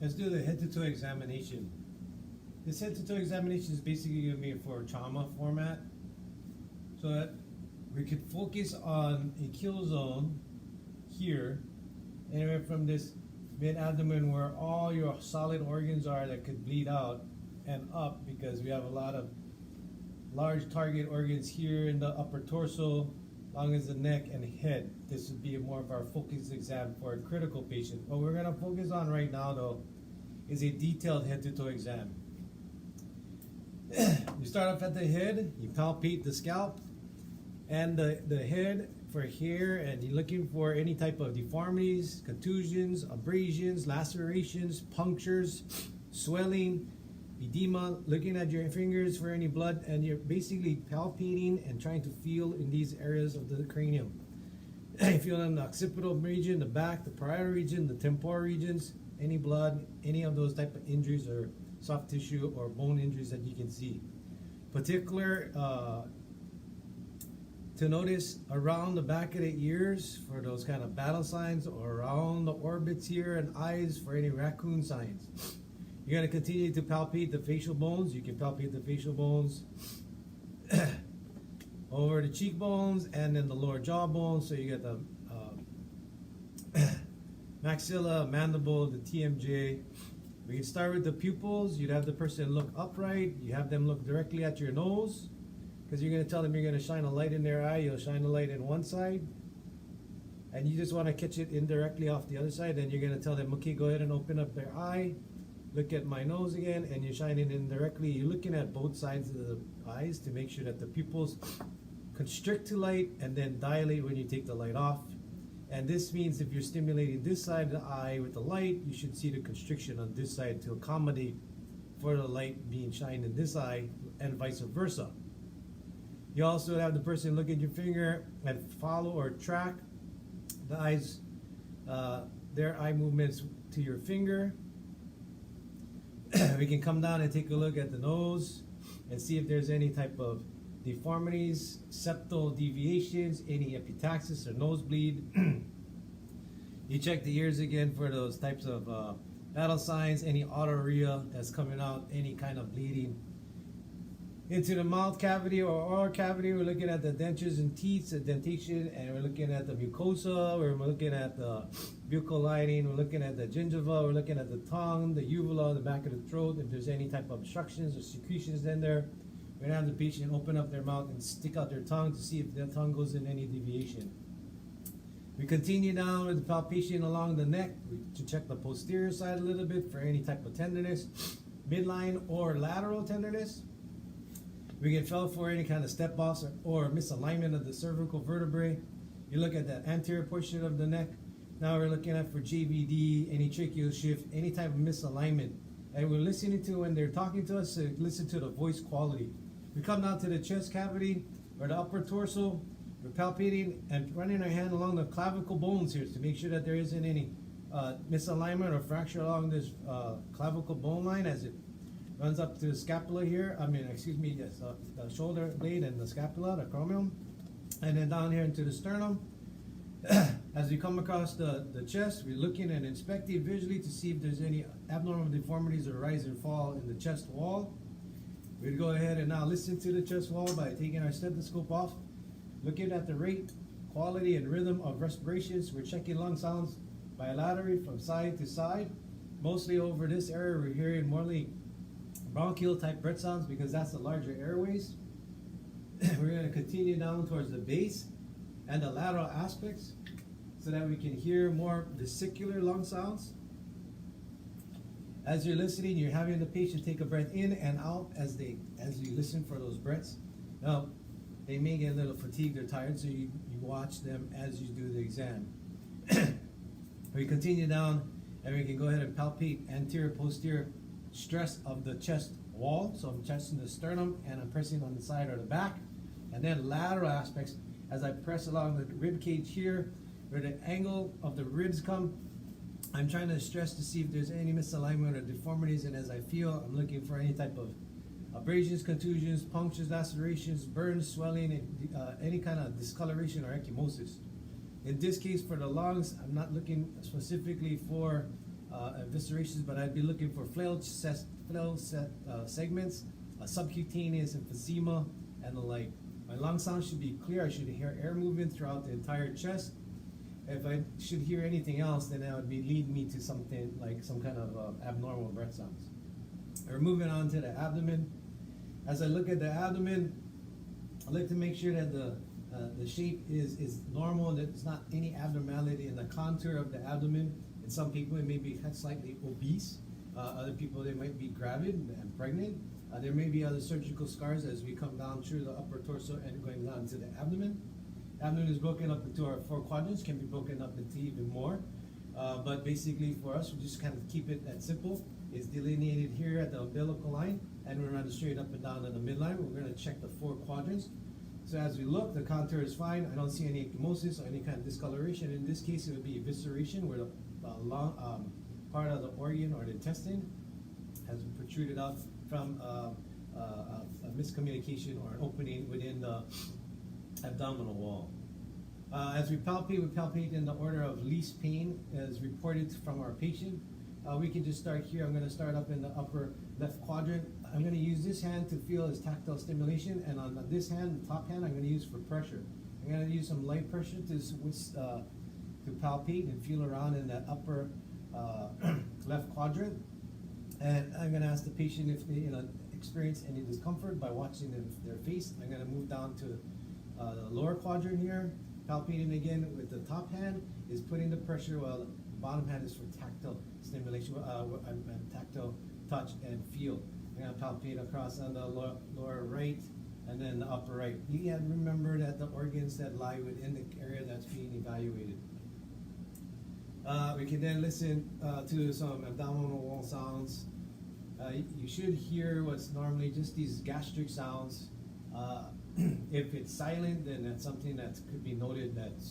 Let's do the head-to-toe examination. This head-to-toe examination is basically going to be for trauma format, so that we could focus on a kill zone here, anywhere from this mid-abdomen where all your solid organs are that could bleed out, and up, because we have a lot of large target organs here in the upper torso, long as the neck and head. This would be more of our focus exam for a critical patient. What we're going to focus on right now, though, is a detailed head-to-toe exam. You start off at the head, you palpate the scalp and the head for hair, and you're looking for any type of deformities, contusions, abrasions, lacerations, punctures, swelling, edema, looking at your fingers for any blood, and you're basically palpating and trying to feel in these areas of the cranium. You feel in the occipital region, the back, the parietal region, the temporal regions, any blood, any of those type of injuries or soft tissue or bone injuries that you can see. Particular to notice around the back of the ears for those kind of battle signs, or around the orbits here and eyes for any raccoon signs. You're going to continue to palpate the facial bones. You can palpate the facial bones over the cheekbones and then the lower jawbone. So you get the maxilla, mandible, the TMJ. We can start with the pupils. You'd have the person look upright. You have them look directly at your nose, because you're going to tell them you're going to shine a light in their eye. You'll shine a light in one side, and you just want to catch it indirectly off the other side. Then you're going to tell them, okay, go ahead and open up their eye. Look at my nose again, and you're shining indirectly. You're looking at both sides of the eyes to make sure that the pupils constrict to light and then dilate when you take the light off. And this means if you're stimulating this side of the eye with the light, you should see the constriction on this side to accommodate for the light being shined in this eye, and vice versa. You also have the person look at your finger and follow or track the eyes, their eye movements to your finger. We can come down and take a look at the nose and see if there's any type of deformities, septal deviations, any epistaxis or nosebleed. You check the ears again for those types of battle signs, any autourea that's coming out, any kind of bleeding. Into the mouth cavity or oral cavity, we're looking at the dentures and teeth, the dentation, and we're looking at the mucosa, we're looking at the buccal lining, we're looking at the gingiva, we're looking at the tongue, the uvula, the back of the throat, if there's any type of obstructions or secretions in there. We're going to have the patient open up their mouth and stick out their tongue to see if their tongue goes in any deviation. We continue down with the palpation along the neck to check the posterior side a little bit for any type of tenderness, midline or lateral tenderness. We can feel for any kind of step loss or misalignment of the cervical vertebrae. You look at that anterior portion of the neck. Now we're looking at for JVD, any tracheal shift, any type of misalignment. And we're listening to, when they're talking to us, to listen to the voice quality. We come down to the chest cavity or the upper torso. We're palpating and running our hand along the clavicle bones here to make sure that there isn't any misalignment or fracture along this clavicle bone line as it runs up to the scapula here. The shoulder blade and the scapula, the acromion, and then down here into the sternum. As we come across the chest, we're looking and inspecting visually to see if there's any abnormal deformities or rise and fall in the chest wall. We'd go ahead and now listen to the chest wall by taking our stethoscope off, looking at the rate, quality, and rhythm of respirations. We're checking lung sounds bilaterally from side to side. Mostly over this area, we're hearing morely bronchial type breath sounds because that's the larger airways. We're going to continue down towards the base and the lateral aspects so that we can hear more vesicular lung sounds. As you're listening, you're having the patient take a breath in and out as you listen for those breaths. Now, they may get a little fatigued or tired, so you watch them as you do the exam. We continue down, and we can go ahead and palpate anterior, posterior stress of the chest wall. So I'm testing the sternum, and I'm pressing on the side or the back. And then lateral aspects, as I press along the rib cage here, where the angle of the ribs come, I'm trying to stress to see if there's any misalignment or deformities, and as I feel, I'm looking for any type of abrasions, contusions, punctures, lacerations, burns, swelling, and any kind of discoloration or ecchymosis. In this case, for the lungs, I'm not looking specifically for eviscerations, but I'd be looking for segments, subcutaneous emphysema, and the like. My lung sound should be clear. I should hear air movement throughout the entire chest. If I should hear anything else, then that would lead me to something like some kind of abnormal breath sounds. We're moving on to the abdomen. As I look at the abdomen, I like to make sure that the shape is normal, that there's not any abnormality in the contour of the abdomen. In some people, it may be slightly obese. Other people, they might be gravid and pregnant. There may be other surgical scars as we come down through the upper torso and going down to the abdomen. Abdomen is broken up into our 4 quadrants, can be broken up into even more. But basically for us, we just kind of keep it that simple. It's delineated here at the umbilical line, and we run straight up and down to the midline. We're going to check the 4 quadrants. So as we look, the contour is fine. I don't see any ecchymosis or any kind of discoloration. In this case, it would be evisceration, where the part of the organ or the intestine has been protruded out from a miscommunication or an opening within the abdominal wall. As we palpate in the order of least pain as reported from our patient. We can just start here. I'm going to start up in the upper left quadrant. I'm going to use this hand to feel as tactile stimulation, and on this hand, the top hand, I'm going to use for pressure. I'm going to use some light pressure to palpate and feel around in that upper left quadrant. And I'm going to ask the patient if they experience any discomfort by watching their face. I'm going to move down to the lower quadrant here. Palpating again with the top hand is putting the pressure, while the bottom hand is for tactile stimulation, tactile touch and feel. I'm going to palpate across on the lower right and then the upper right. You have to remember that the organs that lie within the area that's being evaluated. We can then listen to some abdominal wall sounds. You should hear what's normally just these gastric sounds. If it's silent, then that's something that could be noted that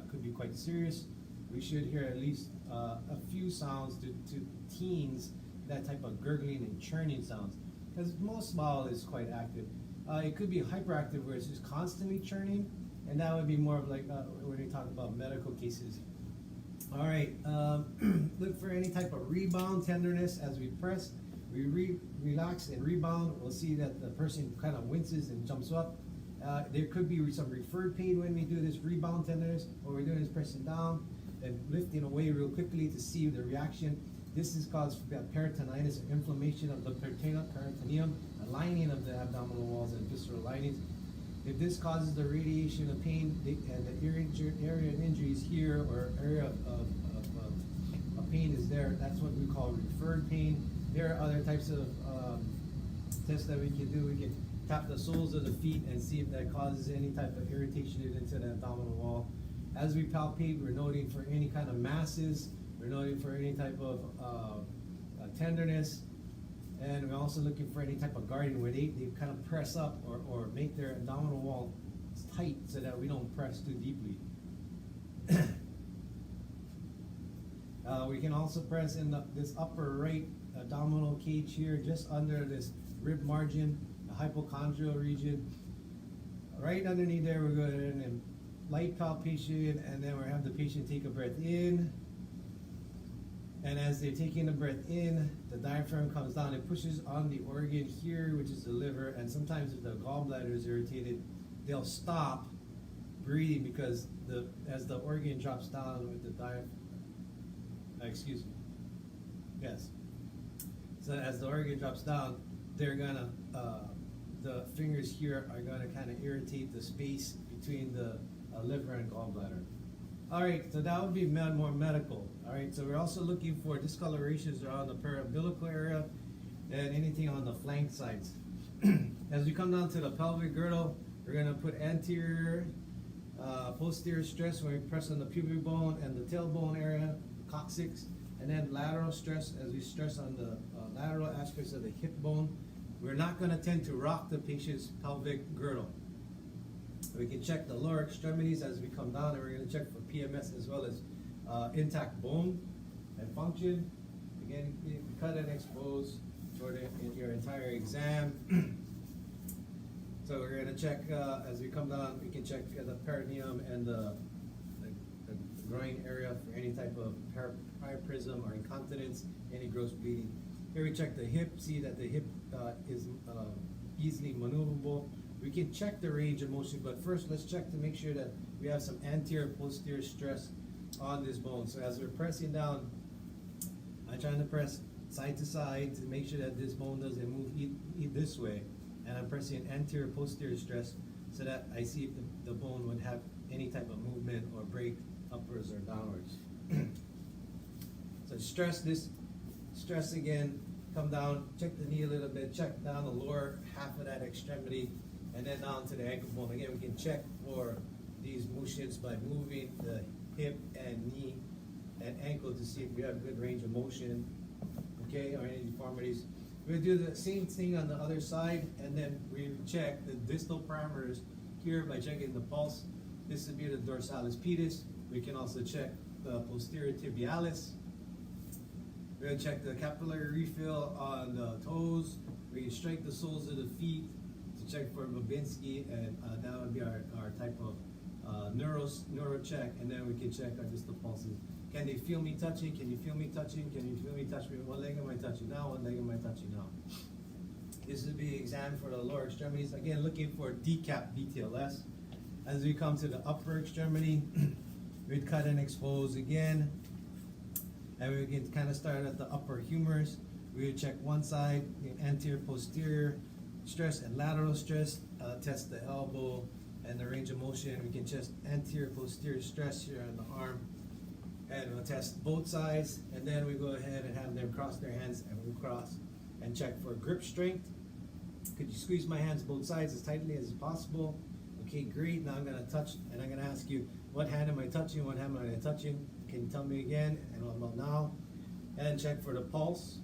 could be quite serious. We should hear at least a few sounds to teens, that type of gurgling and churning sounds, because most bowel is quite active. It could be hyperactive, where it's just constantly churning, and that would be more of like when we talk about medical cases. All right, look for any type of rebound tenderness as we press. We relax and rebound. We'll see that the person kind of winces and jumps up. There could be some referred pain when we do this rebound tenderness. What we're doing is pressing down and lifting away real quickly to see the reaction. This is caused peritonitis, or inflammation of the peritoneum, a lining of the abdominal walls and visceral linings. If this causes the radiation of pain and the area of injuries here, or area of pain is there, that's what we call referred pain. There are other types of tests that we can do. We can tap the soles of the feet and see if that causes any type of irritation into the abdominal wall. As we palpate, we're noting for any kind of masses, we're noting for any type of tenderness, and we're also looking for any type of guarding, where they kind of press up or make their abdominal wall tight so that we don't press too deeply. We can also press in this upper right abdominal cage here, just under this rib margin, the hypochondrial region. Right underneath there, we're going in and light palpation, and then we'll have the patient take a breath in. And as they're taking the breath in, the diaphragm comes down and pushes on the organ here, which is the liver. And sometimes if the gallbladder is irritated, they'll stop breathing, because as the organ drops down with the diaphragm, excuse me, yes. So as the organ drops down, they're gonna, the fingers here are gonna kind of irritate the space between the liver and gallbladder. All right, so that would be more medical. All right, so we're also looking for discolorations around the periumbilical area and anything on the flank sides. As we come down to the pelvic girdle, we're gonna put anterior, posterior stress when we press on the pubic bone and the tailbone area, coccyx, and then lateral stress as we stress on the lateral aspects of the hip bone. We're not gonna tend to rock the patient's pelvic girdle. We can check the lower extremities as we come down, and we're going to check for PMS as well as intact bone and function. Again, you cut and expose in your entire exam. So we're going to check as we come down. We can check the perineum and the groin area for any type of priapism or incontinence, any gross bleeding. Here we check the hip, see that the hip is easily maneuverable. We can check the range of motion, but first let's check to make sure that we have some anterior posterior stress on this bone. So as we're pressing down, I'm trying to press side to side to make sure that this bone doesn't move this way, and I'm pressing anterior posterior stress so that I see if the bone would have any type of movement or break upwards or downwards. So stress this, stress again, come down, check the knee a little bit, check down the lower half of that extremity, and then down to the ankle bone. Again, we can check for these motions by moving the hip and knee and ankle to see if we have good range of motion, okay, or any deformities. We'll do the same thing on the other side, and then we check the distal parameters here by checking the pulse. This would be the dorsalis pedis. We can also check the posterior tibialis. We're going to check the capillary refill on the toes. We can strike the soles of the feet to check for Babinski, and that would be our type of neuro check, and then we can check our distal pulses. Can they feel me touching? Can you feel me touching? Can you feel me touch me? What leg am I touching now? What leg am I touching now? This would be exam for the lower extremities. Again, looking for decap BTLS. As we come to the upper extremity, we'd cut and expose again. And we can kind of start at the upper humerus. We would check one side, anterior, posterior stress and lateral stress. Test the elbow and the range of motion. We can test anterior, posterior stress here on the arm. And we'll test both sides, and then we go ahead and have them cross their hands, and we'll cross and check for grip strength. Could you squeeze my hands both sides as tightly as possible? Okay, great. Now I'm going to touch, and I'm going to ask you, what hand am I touching? What hand am I touching? Can you tell me again? And what about now? And check for the pulse.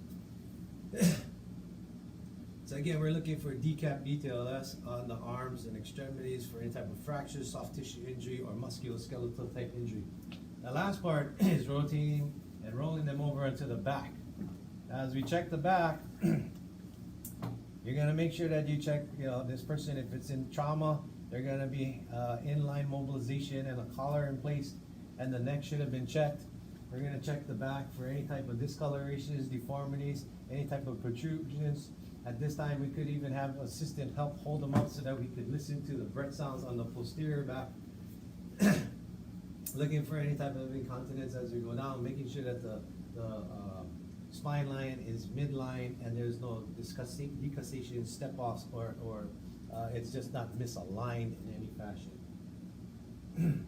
So again, we're looking for decap BTLS on the arms and extremities for any type of fractures, soft tissue injury, or musculoskeletal type injury. The last part is rotating and rolling them over into the back. As we check the back, you're going to make sure that you check, this person, if it's in trauma, they're going to be inline mobilization and a collar in place, and the neck should have been checked. We're going to check the back for any type of discolorations, deformities, any type of protrusions. At this time, we could even have assistant help hold them up so that we could listen to the breath sounds on the posterior back. Looking for any type of incontinence as we go down, making sure that the spine line is midline and there's no decussation, step-offs, or it's just not misaligned in any fashion.